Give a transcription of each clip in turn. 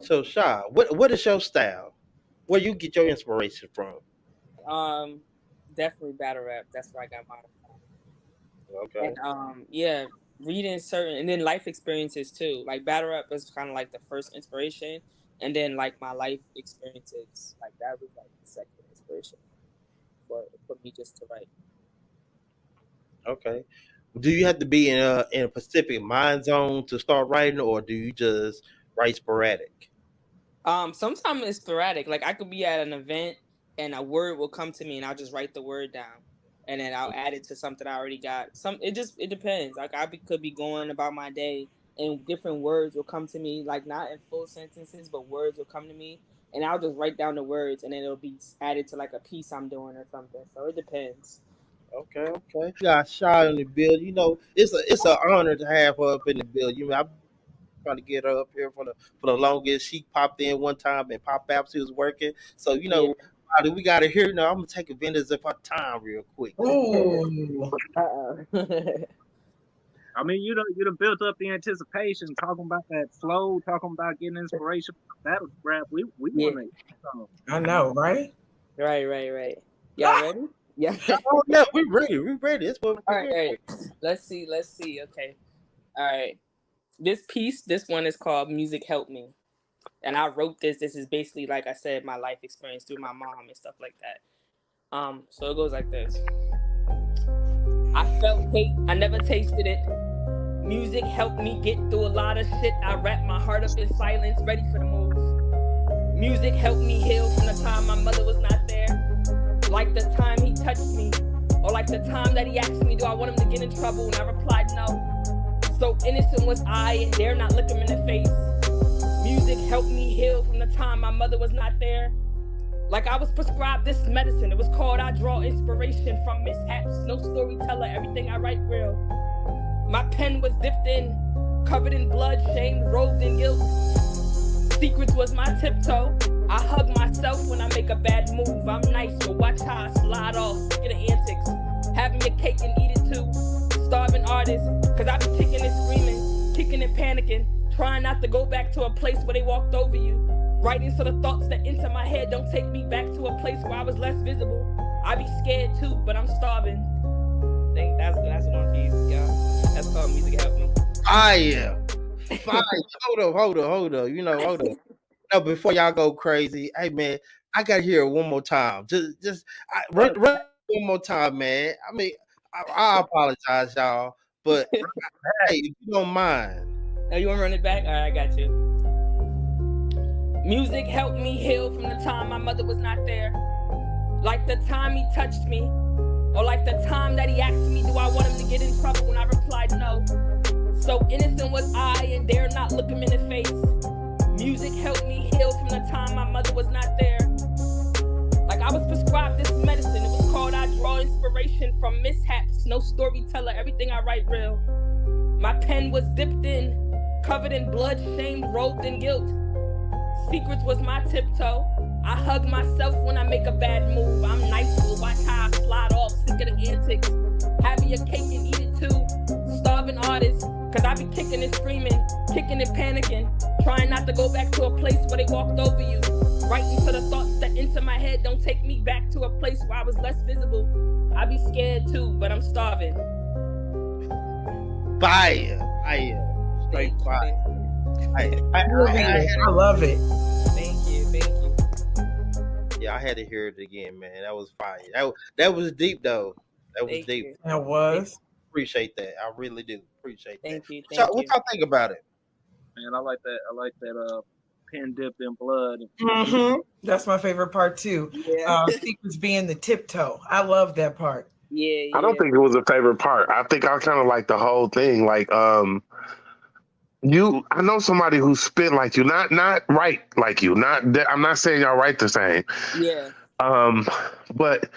So, Sha, what is your style? Where you get your inspiration from? Um, Definitely battle rap. That's where I got mine from. Okay. And yeah, reading certain and then life experiences too. Like battle rap was kind of like the first inspiration, and then like my life experiences, like that was like the second inspiration for me just to write. Okay. Do you have to be in a specific mind zone to start writing, or do you just write sporadic? Sometimes it's sporadic. Like I could be at an event and a word will come to me and I'll just write the word down. And then I'll add it to something I already got. It depends. Like could be going about my day and different words will come to me, like not in full sentences, but words will come to me and I'll just write down the words and then it'll be added to like a piece I'm doing or something. So it depends. Okay, okay. You got Shy in the build. It's an honor to have her up in the build. I've been trying to get her up here for the longest. She popped in one time and popped out. She was working. So Yeah. we got to hear now. I'm gonna take advantage of her time real quick. Ooh. Uh-oh. I mean, you done built up the anticipation, talking about that flow, talking about getting inspiration from battle rap. We Yeah. want to. I know, right? Right. Y'all ready? Yeah. Oh yeah, we ready. We ready. It's what All right. Let's see. Okay. All right. This one is called Music Help Me. And I wrote this. This is basically, like I said, my life experience through my mom and stuff like that. So it goes like this. I felt hate, I never tasted it. Music helped me get through a lot of shit. I wrapped my heart up in silence, ready for the move. Music helped me heal from the time my mother was not there. Like the time he touched me, or like the time that he asked me, do I want him to get in trouble? And I replied no. So innocent was I, and dare not look him in the face. Music helped me heal from the time my mother was not there. Like I was prescribed this medicine. It was called I Draw Inspiration from Mishaps. No storyteller, everything I write real. My pen was dipped in, covered in blood, shame, robed in guilt. Secrets was my tiptoe. I hug myself when I make a bad move. I'm nice, but watch how I slide off, sick of the antics. Having your cake and eat it too. Starving artist, cause I be kicking and screaming, kicking and panicking. Trying not to go back to a place where they walked over you. Writing so the thoughts that enter my head don't take me back to a place where I was less visible. I be scared too, but I'm starving. I think that's one piece, y'all. That's called Music Help Me. Fire. Hold up. Hold up. No, before y'all go crazy, hey man, I gotta hear it one more time. Run one more time, man. I mean, I apologize, y'all, but hey, if you don't mind. Oh, you want to run it back? All right, I got you. Music helped me heal from the time my mother was not there. Like the time he touched me, or like the time that he asked me, do I want him to get in trouble? When I replied no. So innocent was I, and dare not look him in the face. Music helped me heal from the time my mother was not there. Like I was prescribed this medicine. It was called I Draw Inspiration from Mishaps. No storyteller, everything I write real. My pen was dipped in, covered in blood, shame, robed in guilt. Secrets was my tiptoe. I hug myself when I make a bad move. I'm nice, but watch how I slide off, sick of the antics. Having your cake and eat it too. Starving artist, cause I be kicking and screaming, kicking and panicking. Trying not to go back to a place where they walked over you. Writing so the thoughts that enter my head don't take me back to a place where I was less visible. I be scared too, but I'm starving. Fire. Straight fire. I love it. Thank you. Yeah, I had to hear it again, man. That was fire. That was deep though. That was Thank deep. you. That was. Appreciate that. I really do. Appreciate Thank that. you. What y'all think about it? Man, I like that pen dipped in blood. Mm-hmm. That's my favorite part too. Yeah. Secrets being the tiptoe. I love that part. Yeah. I don't think it was a favorite part. I think I kind of like the whole thing. Like, I know somebody who spit like you, not write like you. I'm not saying y'all write the same. Yeah. But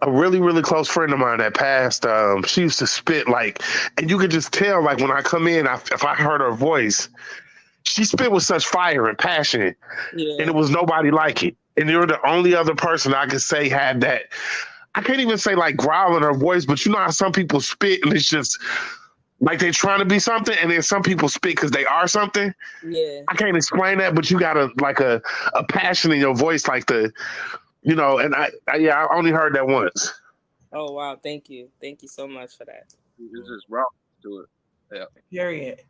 a really, really close friend of mine that passed, she used to spit like, and you could just tell, like when I come in, if I heard her voice, she spit with such fire and passion, and it was nobody like it. And you're the only other person I could say had that. I can't even say like growl in her voice, but you know how some people spit and it's just Like they're trying to be something, and then some people speak because they are something. Yeah. I can't explain that, but you got a passion in your voice, like and I only heard that once. Oh wow, thank you so much for that. It's just raw to it. Yeah. Period.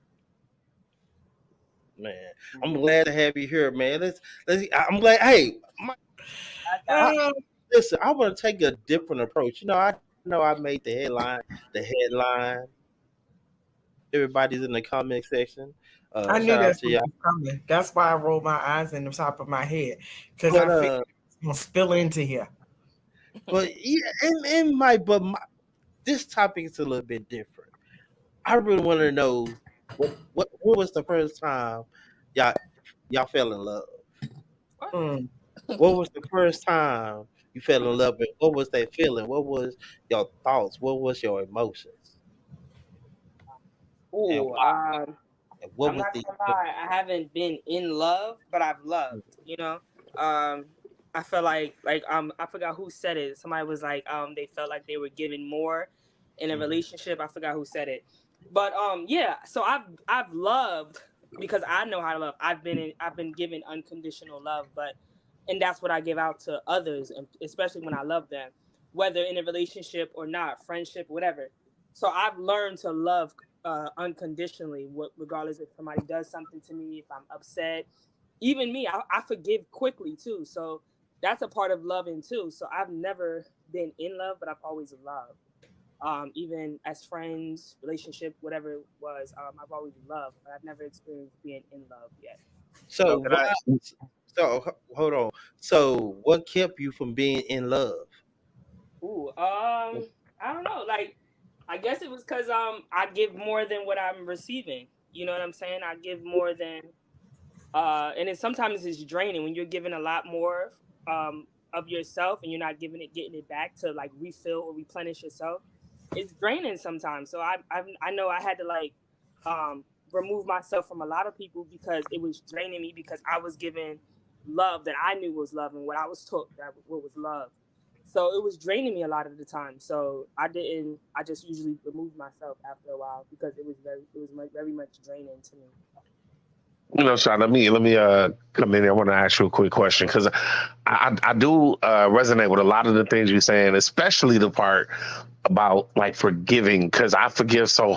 Man, I'm glad to have you here, man. Let's. I'm glad. Hey, listen, I want to take a different approach. I know I made the headline. Everybody's in the comment section. I knew Shout out that's to what y'all. was coming. That's why I rolled my eyes in the top of my head because But I feel it's gonna spill into here. but yeah, and this topic is a little bit different. I really want to know what was the first time y'all fell in love? Mm. What was the first time you fell in love? And what was that feeling? What was your thoughts? What was your emotions? And Ooh, why? And what I'm was not the gonna lie, I haven't been in love, but I've loved. I feel like I forgot who said it. Somebody was like they felt like they were giving more in a relationship. I forgot who said it, but yeah. So I've loved because I know how to love. I've been given unconditional love, and that's what I give out to others, and especially when I love them, whether in a relationship or not, friendship, whatever. So I've learned to love unconditionally, regardless if somebody does something to me, if I'm upset. Even me, I forgive quickly too. So that's a part of loving too. So I've never been in love, but I've always loved. Even as friends, relationship, whatever it was, I've always loved, but I've never experienced being in love yet. so can I? hold on. So what kept you from being in love? Ooh, I don't know. Like, I guess it was because I give more than what I'm receiving. You know what I'm saying? I give more than and then sometimes it's draining when you're giving a lot more of yourself and you're not getting it back to like refill or replenish yourself. It's draining sometimes. So I know I had to like remove myself from a lot of people because it was draining me because I was giving love that I knew was love and what I was taught that what was love. So it was draining me a lot of the time. So I didn't. I just usually removed myself after a while because it was very much draining to me. Sean, let me come in here. I want to ask you a quick question because I do resonate with a lot of the things you're saying, especially the part about like forgiving because I forgive so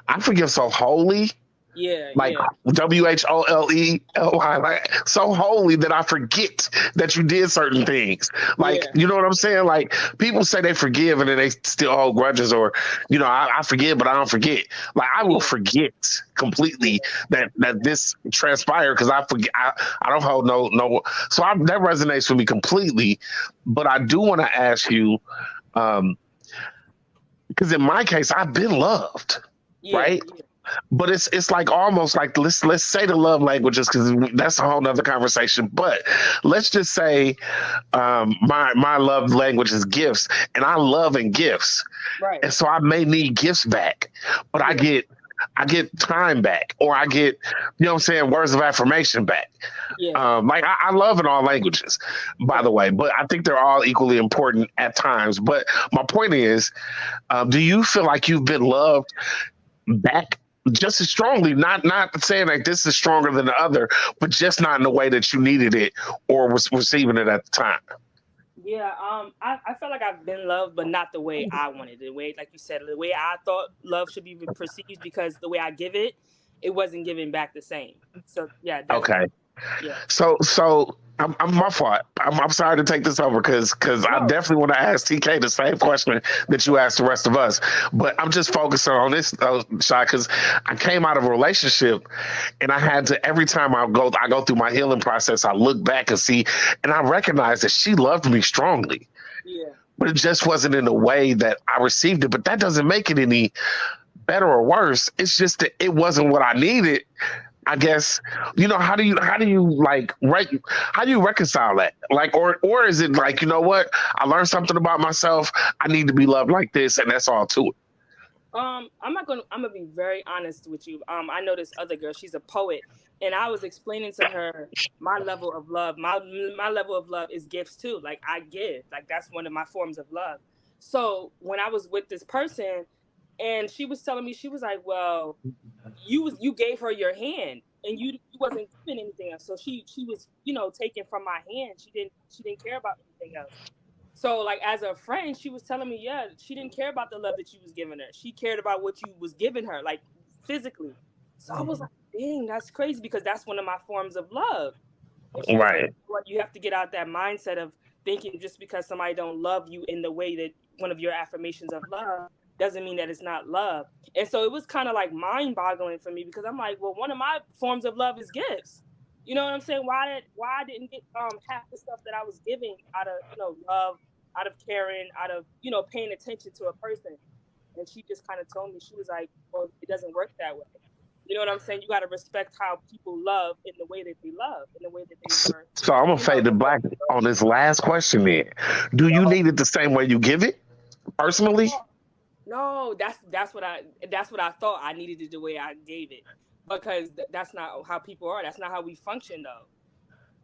wholly. Yeah, Like yeah, WHOLELY, like so holy that I forget that you did certain things. Like, yeah, you know what I'm saying? Like people say they forgive and then they still hold grudges, or I forgive but I don't forget. Like I will yeah, forget completely that this transpired because I forget. I don't hold no. So that resonates with me completely. But I do want to ask you, because in my case, I've been loved, yeah, right? yeah. But it's like almost like let's say the love languages because that's a whole nother conversation. But let's just say my love language is gifts, and I love in gifts, Right. and so I may need gifts back, but I get time back, or I get what I'm saying, words of affirmation back. Yeah. Like I love in all languages, by the way, but I think they're all equally important at times. But my point is, do you feel like you've been loved back just as strongly, not saying like this is stronger than the other, but just not in the way that you needed it or was receiving it at the time? Yeah, I feel like I've been loved, but not the way I wanted it. The way, like you said, the way I thought love should be perceived, because the way I give it, it wasn't giving back the same. So yeah, Okay. yeah. So I'm my fault. I'm sorry to take this over because I No, definitely want to ask TK the same question that you asked the rest of us. But I'm just focusing on this shot because I came out of a relationship and I had to, every time I go through my healing process, I look back and see, and I recognize that she loved me strongly, yeah, but it just wasn't in the way that I received it. But that doesn't make it any better or worse. It's just that it wasn't what I needed. I guess, how do you like how do you reconcile that? Like, or is it like, what? I learned something about myself. I need to be loved like this, and that's all to it. I'm gonna be very honest with you. I know this other girl, she's a poet, and I was explaining to her my level of love. My level of love is gifts too. Like I give, like that's one of my forms of love. So when I was with this person, And she was telling me, she was like, well, you gave her your hand and you wasn't giving anything else. So she was, taken from my hand. She didn't care about anything else. So like as a friend, she was telling me, yeah, she didn't care about the love that you was giving her. She cared about what you was giving her, like physically. So I was like, dang, that's crazy, because that's one of my forms of love. And she was like, well, you have to get out that mindset of thinking just because somebody don't love you in the way that one of your affirmations of love doesn't mean that it's not love. And so it was kind of like mind-boggling for me, because I'm like, well, one of my forms of love is gifts. You know what I'm saying? Why I didn't get half the stuff that I was giving out of love, out of caring, out of paying attention to a person. And she just kind of told me, she was like, well, it doesn't work that way. You know what I'm saying? You got to respect how people love in the way that they love, in the way that they were. So I'm gonna fade to black on this last question. Then, do you need it the same way you give it, personally? No, that's what I thought I needed it the way I gave it, because that's not how people are. That's not how we function, though.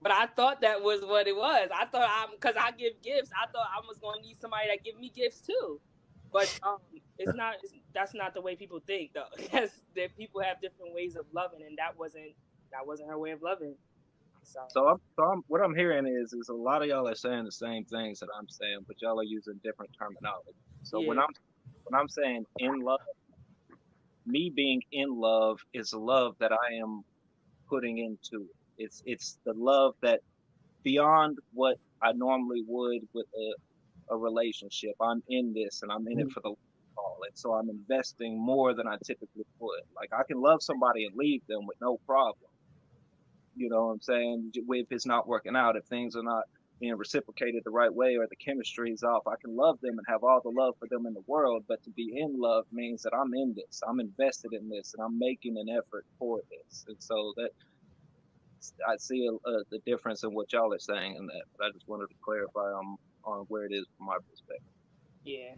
But I thought that was what it was. I thought because I give gifts, I thought I was going to need somebody that give me gifts too. But it's not. That's not the way people think, though. That people have different ways of loving, and that wasn't her way of loving. So what I'm hearing is a lot of y'all are saying the same things that I'm saying, but y'all are using different terminology. So when I'm saying in love, me being in love is a love that I am putting into it. It's the love that beyond what I normally would with a relationship. I'm in this and I'm in it for the long haul. And so I'm investing more than I typically would. Like I can love somebody and leave them with no problem. You know what I'm saying? If it's not working out, if things are not being reciprocated the right way or the chemistry is off, I can love them and have all the love for them in the world. But to be in love means that I'm in this, I'm invested in this, and I'm making an effort for this. And so that I see the difference in what y'all are saying in that. But I just wanted to clarify on where it is from my perspective. Yeah.